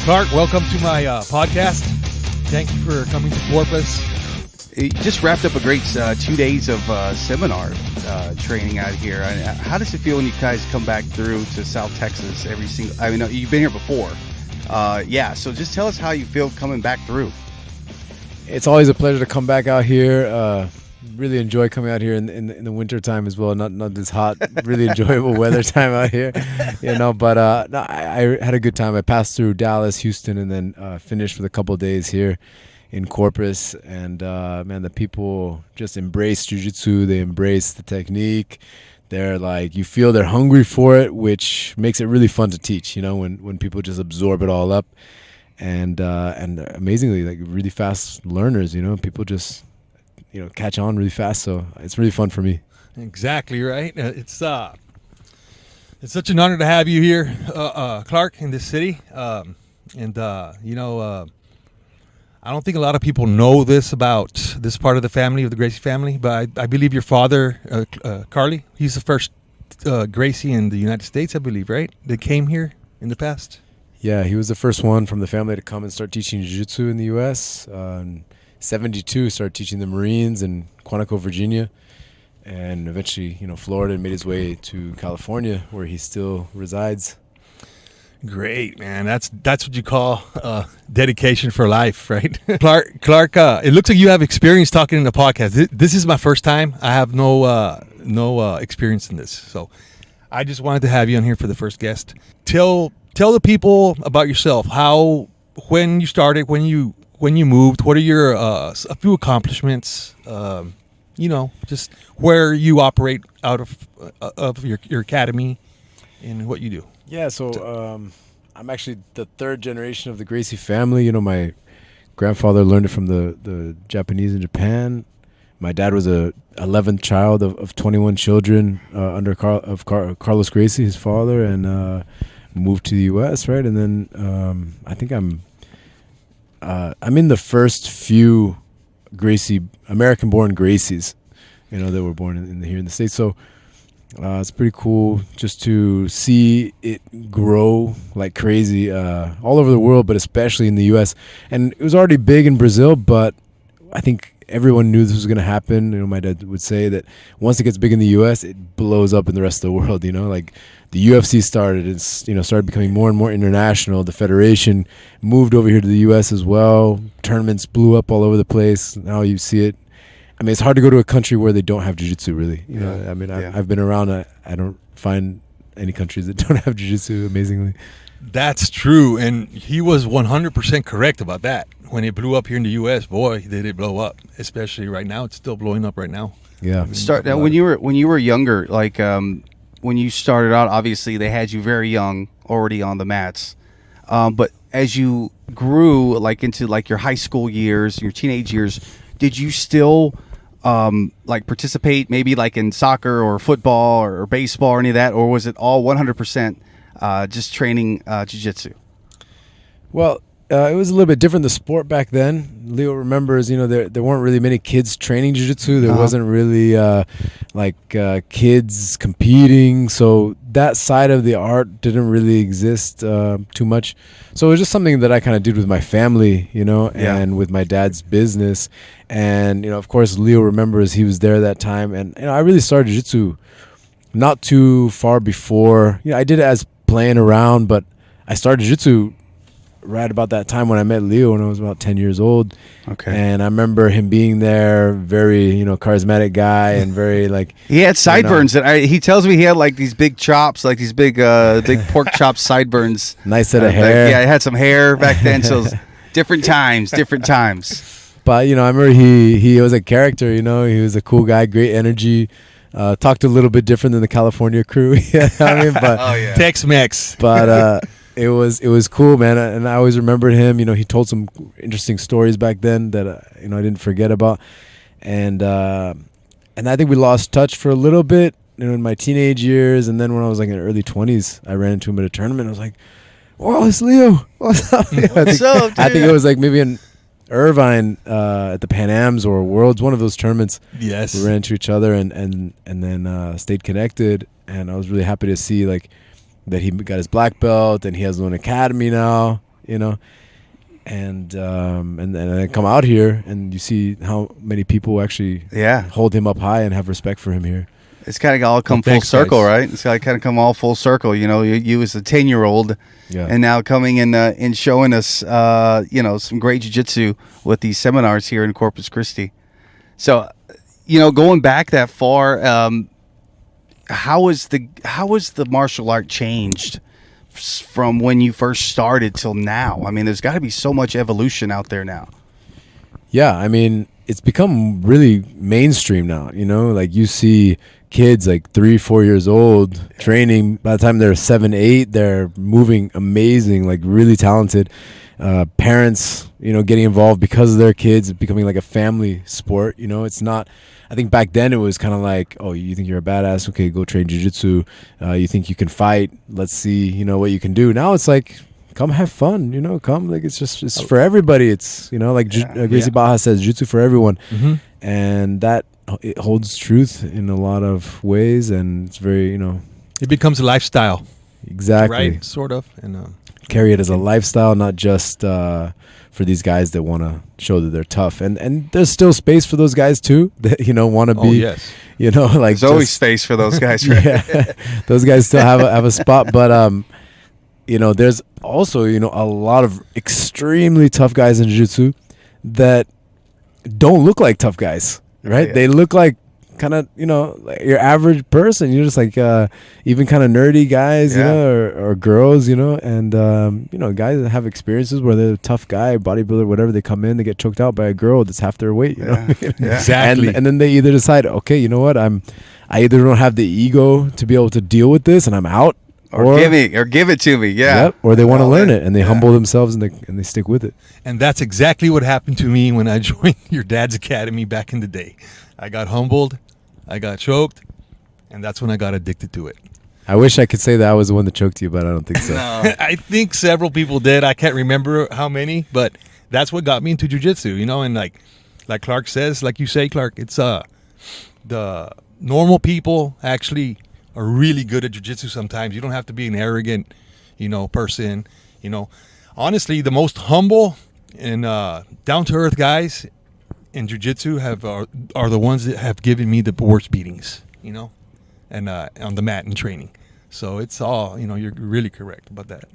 Clark, welcome to my podcast. Thank you for coming to Corpus. You just wrapped up a great 2 days of seminar training out here. How does it feel when you guys come back through to South Texas every single? I mean, you've been here before. So just tell us how you feel coming back through. It's always a pleasure to come back out here. Really enjoy coming out here in the winter time as well. Not this hot, really enjoyable weather time out here, But no, I had a good time. I passed through Dallas, Houston, and then finished with a couple of days here in Corpus. And man, the people just embrace jiu-jitsu. They embrace the technique. They're like, you feel they're hungry for it, which makes it really fun to teach. When people just absorb it all up, and amazingly, like really fast learners. People just catch on really fast, so it's really fun for me. Exactly right. It's such an honor to have you here, Clark, in this city. I don't think a lot of people know this about this part of the family, of the Gracie family, but I believe your father, Carly, he's the first Gracie in the United States, I believe, right? That came here in the past. Yeah, he was the first one from the family to come and start teaching jiu-jitsu in the U.S. 72, started teaching the Marines in Quantico, Virginia, and eventually, Florida, and made his way to California, where he still resides. Great, man. That's what you call dedication for life, right? Clark, it looks like you have experience talking in the podcast. This is my first time. I have no experience in this, so I just wanted to have you on here for the first guest. Tell the people about yourself. When you started, when you moved, what are your a few accomplishments? Just where you operate out of your academy and what you do. Yeah, so I'm actually the third generation of the Gracie family. My grandfather learned it from the Japanese in Japan. My dad was a 11th child of 21 children under Carlos Gracie, his father, and moved to the U.S. Right, and then I think I'm in the first few American-born Gracies, that were born here in the States. So it's pretty cool just to see it grow like crazy all over the world, but especially in the U.S. And it was already big in Brazil, but I think everyone knew this was going to happen. My dad would say that once it gets big in the U.S., it blows up in the rest of the world. Like the UFC started, started becoming more and more international. The federation moved over here to the U.S. as well. Tournaments blew up all over the place. Now you see it. I mean, it's hard to go to a country where they don't have jiu-jitsu, really. I've been around. I don't find any countries that don't have jiu-jitsu, amazingly. That's true, and he was 100% correct about that. When it blew up here in the U.S., boy, did it blow up. Especially right now, it's still blowing up right now. Yeah. When you were younger, like when you started out, obviously they had you very young, already on the mats. But as you grew, like into like your high school years, your teenage years, did you still participate maybe like in soccer or football or baseball or any of that, or was it all 100% just training jiu-jitsu? Well, it was a little bit different, the sport back then. Leo remembers, there weren't really many kids training jiu-jitsu. There wasn't really kids competing. So that side of the art didn't really exist too much. So it was just something that I kind of did with my family, and with my dad's business. And, of course, Leo remembers he was there that time. And, I really started jiu-jitsu not too far before. I did it as playing around, but I started jiu-jitsu right about that time when I met Leo when I was about 10 years old. Okay. And I remember him being there, very, charismatic guy, and very he had sideburns. He tells me he had like these big chops, like these big pork chop sideburns. Nice set of hair. I had some hair back then. So different times. But, I remember he was a character, he was a cool guy, great energy. Talked a little bit different than the California crew. But oh, yeah. Tex-Mex. But it was cool, man. And I always remembered him. He told some interesting stories back then that I didn't forget about. And I think we lost touch for a little bit, in my teenage years. And then when I was like in early 20s, I ran into him at a tournament. I was like, "Whoa, it's Leo! What's up?" What's up, dude? I think it was like maybe in Irvine at the Pan Ams or Worlds, one of those tournaments. Yes, we ran into each other and then stayed connected. And I was really happy to see like that he got his black belt and he has his own academy now. you know. And then I come out here and you see how many people actually Yeah. hold him up high and have respect for him here. It's kind of all come Well, thanks, full circle, guys. right? It's got to kind of come all full circle. You know, you as a 10-year-old, Yeah. and now coming in and showing us, some great jiu-jitsu with these seminars here in Corpus Christi. So, going back that far, how has the martial art changed from when you first started till now? I mean, there's got to be so much evolution out there now. Yeah, I mean, it's become really mainstream now, like you see kids like 3-4 years old training. By the time they're 7-8, they're moving amazing, like really talented. Parents, getting involved because of their kids, becoming like a family sport. It's not, I think back then it was kind of like, oh, you think you're a badass? Okay, go train jiu-jitsu. You think you can fight? Let's see, what you can do. Now it's like, come have fun, come, like it's for everybody. It's, Gracie Baja says, jiu-jitsu for everyone. Mm-hmm. And that, it holds truth in a lot of ways, and it's very, It becomes a lifestyle, exactly, right? Sort of, and carry it as a lifestyle, not just for these guys that want to show that they're tough. And there's still space for those guys too that want to be. oh yes, like There's always space for those guys, right? yeah, those guys still have a spot, but there's also a lot of extremely tough guys in jiu-jitsu that don't look like tough guys, right? Yeah. They look like kind of like your average person. You're just like even kind of nerdy guys, Yeah. or girls, and guys that have experiences where they're a tough guy, bodybuilder, whatever. They come in, they get choked out by a girl that's half their weight, Yeah. Yeah. exactly. and then they either decide, okay, you know what, I either don't have the ego to be able to deal with this and I'm out, Or give it to me, yeah. Yep, or they want to All learn in. it and they Yeah. humble themselves and they stick with it. And that's exactly what happened to me when I joined your dad's academy back in the day. I got humbled, I got choked, and that's when I got addicted to it. I wish I could say that I was the one that choked you, but I don't think so. No. I think several people did. I can't remember how many, but that's what got me into jiu-jitsu, and like Clark says, like you say, Clark, it's the normal people actually are really good at jiu-jitsu sometimes. You don't have to be an arrogant, person. Honestly, the most humble and down-to-earth guys in jiu-jitsu are the ones that have given me the worst beatings, and on the mat and training. So it's all, you're really correct about that.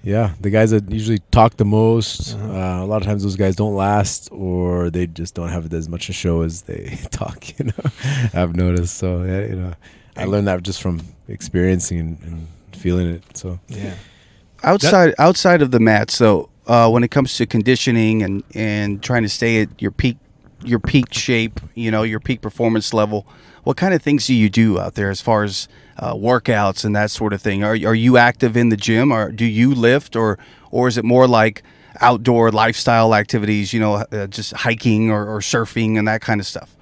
Yeah, the guys that usually talk the most, Uh-huh. a lot of times those guys don't last, or they just don't have as much to show as they talk, I've noticed. So, yeah, I learned that just from experiencing and feeling it. So, Yeah. Outside of the mat, so when it comes to conditioning and trying to stay at your peak shape, your peak performance level, what kind of things do you do out there as far as workouts and that sort of thing? Are you active in the gym, or do you lift, or is it more like outdoor lifestyle activities, just hiking or surfing and that kind of stuff?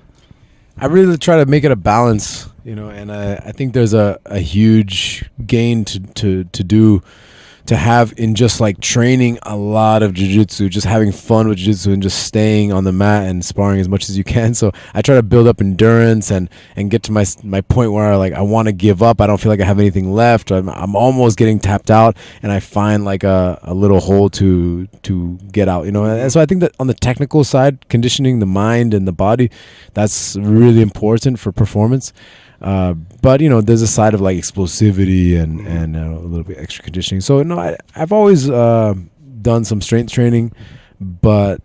I really try to make it a balance, and I think there's a huge gain to have in just like training a lot of jiu-jitsu, just having fun with jiu-jitsu and just staying on the mat and sparring as much as you can. So I try to build up endurance and get to my point where I want to give up. I don't feel like I have anything left. I'm almost getting tapped out, and I find like a little hole to get out, And so I think that on the technical side, conditioning the mind and the body, that's really important for performance. But there's a side of like explosivity and a little bit extra conditioning. So I've always done some strength training, but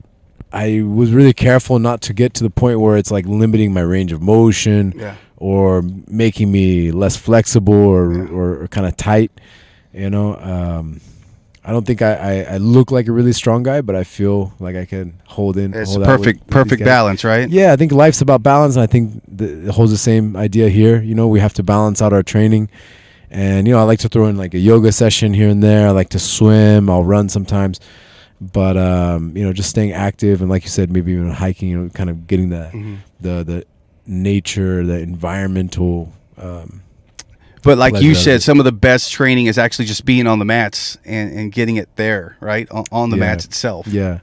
I was really careful not to get to the point where it's like limiting my range of motion, Yeah. or making me less flexible or kind of tight. I don't think I look like a really strong guy, but I feel like I can hold in. It's hold a out with perfect these guys. balance, right? Yeah, I think life's about balance, and I think it holds the same idea here. We have to balance out our training, and I like to throw in like a yoga session here and there. I like to swim. I'll run sometimes, but just staying active, and like you said, maybe even hiking. Kind of getting the nature, the environmental. But like you pleasure out of said, it. some of the best training is actually just being on the mats and getting it there, right? On the Yeah. mats itself. Yeah,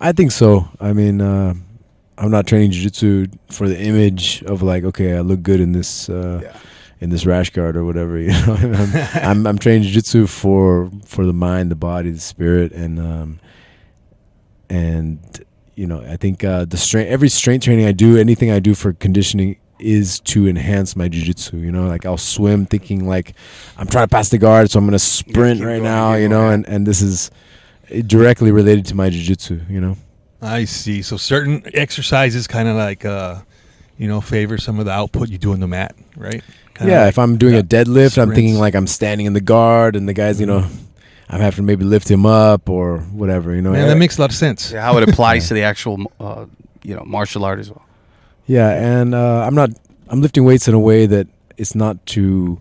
I think so. I mean, I'm not training jiu-jitsu for the image of like, okay, I look good in this in this rash guard or whatever. You know, and I'm training jiu-jitsu for the mind, the body, the spirit, and you know, I think the strength, every strength training I do, anything I do for conditioning is to enhance my jiu-jitsu. You know, like I'll swim thinking like I'm trying to pass the guard, so I'm gonna sprint right now. You know, and this is directly related to my jiu-jitsu. You know. I see. So certain exercises kind of like, you know, favor some of the output you do on the mat, right? Kinda Yeah, like if I'm doing a deadlift, I'm thinking sprints. like I'm standing in the guard, and the guys, you know, I'm having to maybe lift him up or whatever. You know, Man, that makes a lot of sense. Yeah, how it applies to the actual, you know, martial art as well. Yeah, and I'm lifting weights in a way that it's not to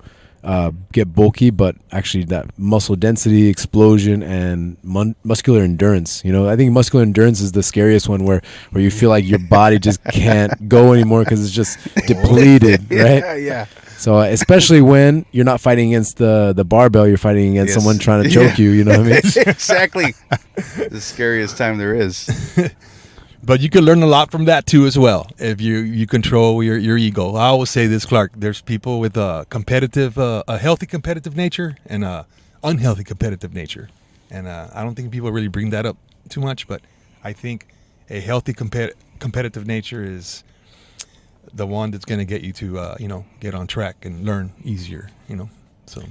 get bulky, but actually that muscle density, explosion, and muscular endurance. You know, I think muscular endurance is the scariest one, where you feel like your body just can't go anymore because it's just depleted, right? Yeah. So especially when you're not fighting against the barbell, you're fighting against someone trying to choke you. You know what I mean? Exactly. The scariest time there is. But you can learn a lot from that too as well if you control your ego. I always say this, Clark. There's people with a healthy competitive nature and a unhealthy competitive nature, and I don't think people really bring that up too much. But I think a healthy competitive nature is the one that's going to get you to you know, get on track and learn easier. You know, so.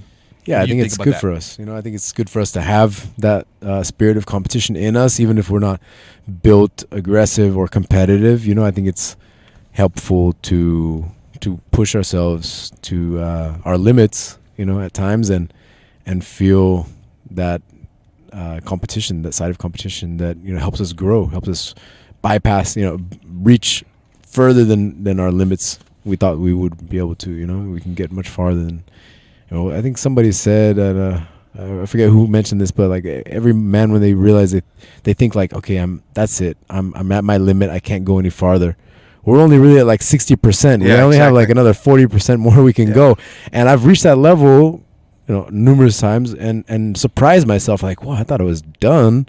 Yeah, I think it's good that? for us. You know, I think it's good for us to have that spirit of competition in us, even if we're not built aggressive or competitive. You know, I think it's helpful to push ourselves to our limits. You know, at times, and feel that competition, that side of competition that, you know, helps us grow, helps us bypass, you know, reach further than our limits we thought we would be able to. You know, we can get much farther than. You know, I think somebody said that I forget who mentioned this, but like every man, when they realize it, they think like, okay, that's it. I'm at my limit. I can't go any farther. We're only really at like 60%. We only have like another 40% more we can go. And I've reached that level, you know, numerous times, and surprised myself like, wow, I thought it was done,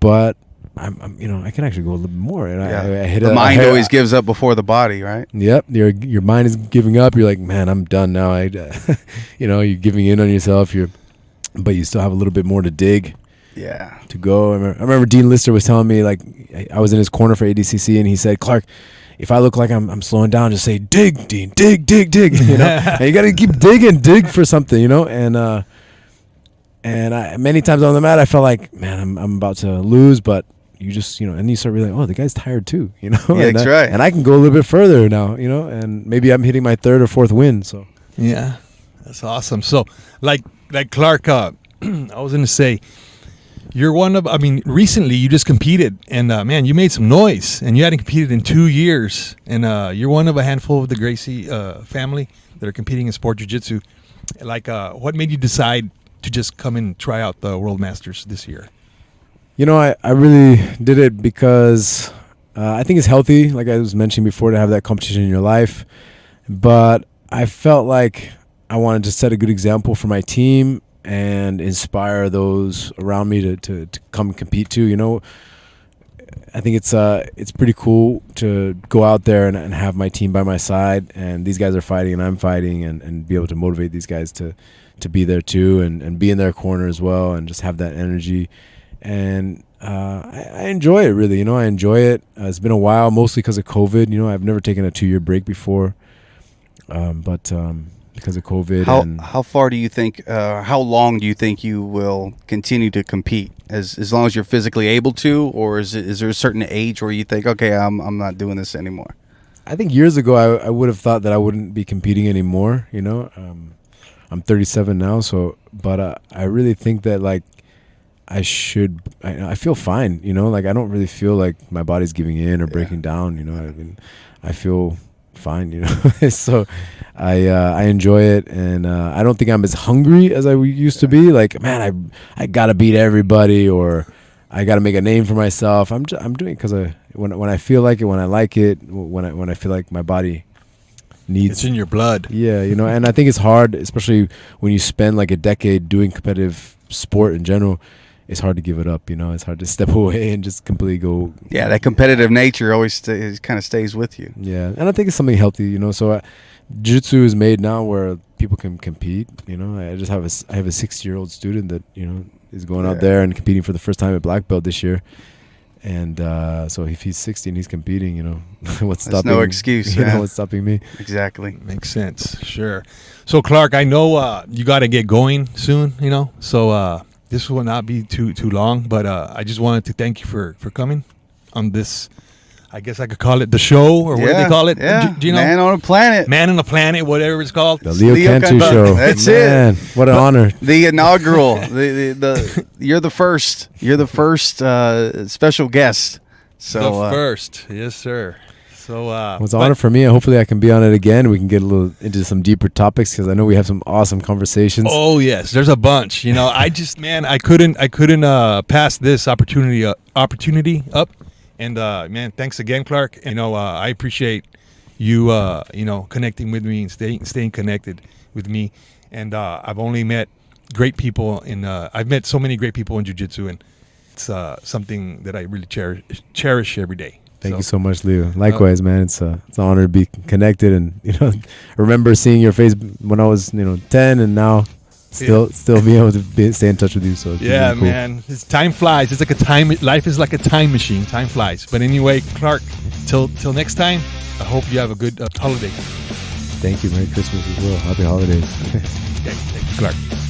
but I'm you know, I can actually go a little bit more. And I hit the mind always gives up before the body, right? Yep, your mind is giving up. You're like, man, I'm done now. You know, you're giving in on yourself. But you still have a little bit more to dig. Yeah. To go. I remember Dean Lister was telling me, like, I was in his corner for ADCC, and he said, Clark, if I look like I'm slowing down, just say, dig, Dean, dig. You know, and you got to keep dig for something. You know, and I many times on the mat, I felt like, man, I'm about to lose, but. You just, you know, and you start realizing, oh, the guy's tired too, you know. Yeah, that's right. And I can go a little bit further now, you know, and maybe I'm hitting my third or fourth win. So Yeah, that's awesome. So, like Clark, I was gonna say, you're one of. I mean, recently you just competed, and man, you made some noise, and you hadn't competed in 2 years, and you're one of a handful of the Gracie family that are competing in sport jiu-jitsu. Like, what made you decide to just come and try out the World Masters this year? You know, I really did it because I think it's healthy, like I was mentioning before, to have that competition in your life. But I felt like I wanted to set a good example for my team and inspire those around me to come compete too. You know, I think it's pretty cool to go out there and have my team by my side, and these guys are fighting and I'm fighting, and be able to motivate these guys to be there too, and be in their corner as well, and just have that energy. And I enjoy it, really. You know, I enjoy it. It's been a while, mostly because of COVID. You know, I've never taken a 2-year break before, but because of COVID. How far do you think? How long do you think you will continue to compete? As long as you're physically able to, or is there a certain age where you think, okay, I'm not doing this anymore? I think years ago I would have thought that I wouldn't be competing anymore. You know, I'm 37 now, so but I really think that like. I feel fine, you know, like I don't really feel like my body's giving in or breaking down, you know. I mean, I feel fine, you know. So I enjoy it, and I don't think I'm as hungry as I used to be. Like, man, I gotta beat everybody, or I gotta make a name for myself. I'm doing it because when I feel like it, when I like it, when I feel like my body needs. It's in your blood. Yeah, you know, and I think it's hard, especially when you spend like a decade doing competitive sport in general. It's hard to give it up, you know. It's hard to step away and just completely go. Yeah, that competitive nature always kind of stays with you. Yeah, and I think it's something healthy, you know. So jiu-jitsu is made now where people can compete. You know, I have a 6-year-old student that, you know, is going out there and competing for the first time at black belt this year. And so if he's 16, he's competing, you know, what's There's stopping? no excuse. You know, what's stopping me? Exactly. Makes sense. Sure. So Clark, I know you got to get going soon, you know, so this will not be too long, but I just wanted to thank you for coming on this. I guess I could call it the show, or what do they call it? Yeah, Do you know? Man on a Planet. Man on the Planet, whatever it's called. The Leo Leo Cantu Cantu. show. That's Man, what an honor. The inaugural. the you're the first. You're the first special guest. So The first, yes, sir. So Well, it's an honor for me. Hopefully, I can be on it again. We can get a little into some deeper topics because I know we have some awesome conversations. Oh yes, there's a bunch. You know, I just I couldn't pass this opportunity up. And man, thanks again, Clark. You know, I appreciate you you know, connecting with me and staying connected with me. And I've only met great people I've met so many great people in jiu-jitsu, and it's something that I really cherish every day. Thank you so much, Leo. Likewise, man. It's an honor to be connected, and you know, remember seeing your face when I was 10, and now still being able to stay in touch with you. So it's yeah, really cool. man. Time flies. It's like life is like a time machine. Time flies. But anyway, Clark, till next time, I hope you have a good holiday. Thank you. Merry Christmas as well. Happy holidays. Okay, thank you, Clark.